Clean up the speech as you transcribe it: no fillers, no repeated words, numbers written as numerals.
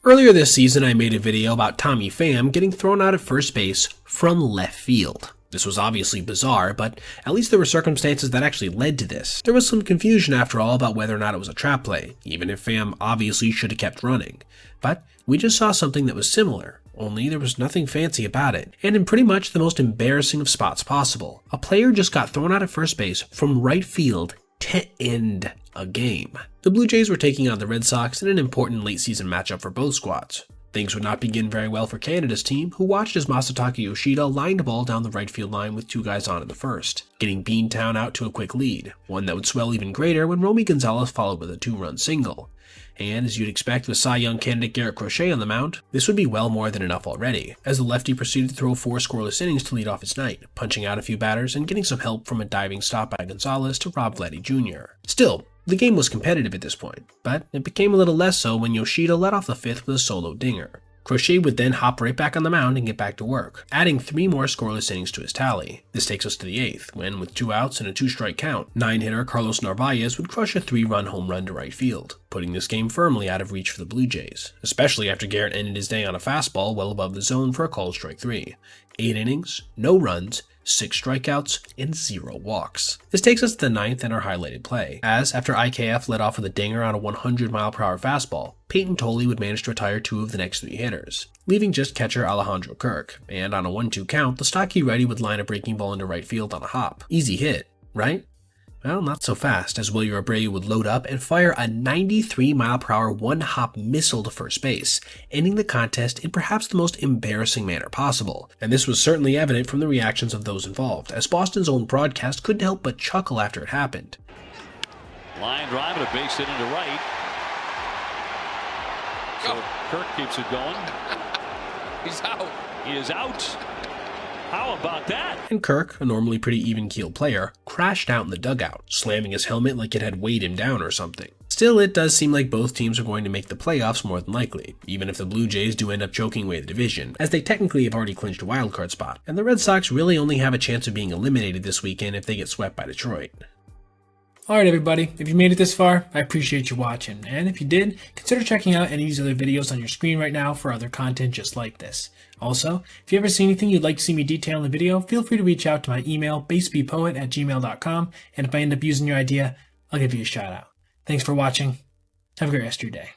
Earlier this season, I made a video about Tommy Pham getting thrown out at first base from left field. This was obviously bizarre, but at least there were circumstances that actually led to this. There was some confusion after all about whether or not it was a trap play, even if Pham obviously should have kept running. But we just saw something that was similar, only there was nothing fancy about it, and in pretty much the most embarrassing of spots possible. A player just got thrown out at first base from right field to end a game. The Blue Jays were taking on the Red Sox in an important late season matchup for both squads. Things would not begin very well for Canada's team, who watched as Masataka Yoshida lined a ball down the right field line with two guys on in the first, getting Beantown out to a quick lead, one that would swell even greater when Romy Gonzalez followed with a two-run single. And as you'd expect with Cy Young candidate Garrett Crochet on the mound, this would be well more than enough already, as the lefty proceeded to throw 4 scoreless innings to lead off his night, punching out a few batters and getting some help from a diving stop by Gonzalez to rob Vladdy Jr. Still, the game was competitive at this point, but it became a little less so when Yoshida led off the 5th with a solo dinger. Crochet would then hop right back on the mound and get back to work, adding 3 more scoreless innings to his tally. This takes us to the 8th, when with 2 outs and a 2-strike count, 9-hitter Carlos Narvaez would crush a 3-run home run to right field, putting this game firmly out of reach for the Blue Jays, especially after Garrett ended his day on a fastball well above the zone for a called strike 3. 8 innings, no runs, 6 strikeouts, and 0 walks. This takes us to the 9th and our highlighted play, as after IKF led off with a dinger on a 100-mile-per-hour fastball, Peyton Tolley would manage to retire 2 of the next 3 hitters, leaving just catcher Alejandro Kirk, and on a 1-2 count, the stocky righty would line a breaking ball into right field on a hop. Easy hit, right? Well, not so fast, as Wilyer Abreu would load up and fire a 93-mile-per-hour one-hop missile to first base, ending the contest in perhaps the most embarrassing manner possible. And this was certainly evident from the reactions of those involved, as Boston's own broadcast couldn't help but chuckle after it happened. Line drive and a base hit into right. So Kirk keeps it going. He's out. He is out. How about that? And Kirk, a normally pretty even-keeled player, crashed out in the dugout, slamming his helmet like it had weighed him down or something. Still, it does seem like both teams are going to make the playoffs more than likely, even if the Blue Jays do end up choking away the division, as they technically have already clinched a wildcard spot, and the Red Sox really only have a chance of being eliminated this weekend if they get swept by Detroit. Alright everybody, if you made it this far, I appreciate you watching, and if you did, consider checking out any of these other videos on your screen right now for other content just like this. Also, if you ever see anything you'd like to see me detail in the video, feel free to reach out to my email, basebpoet@gmail.com, and if I end up using your idea, I'll give you a shout out. Thanks for watching. Have a great rest of your day.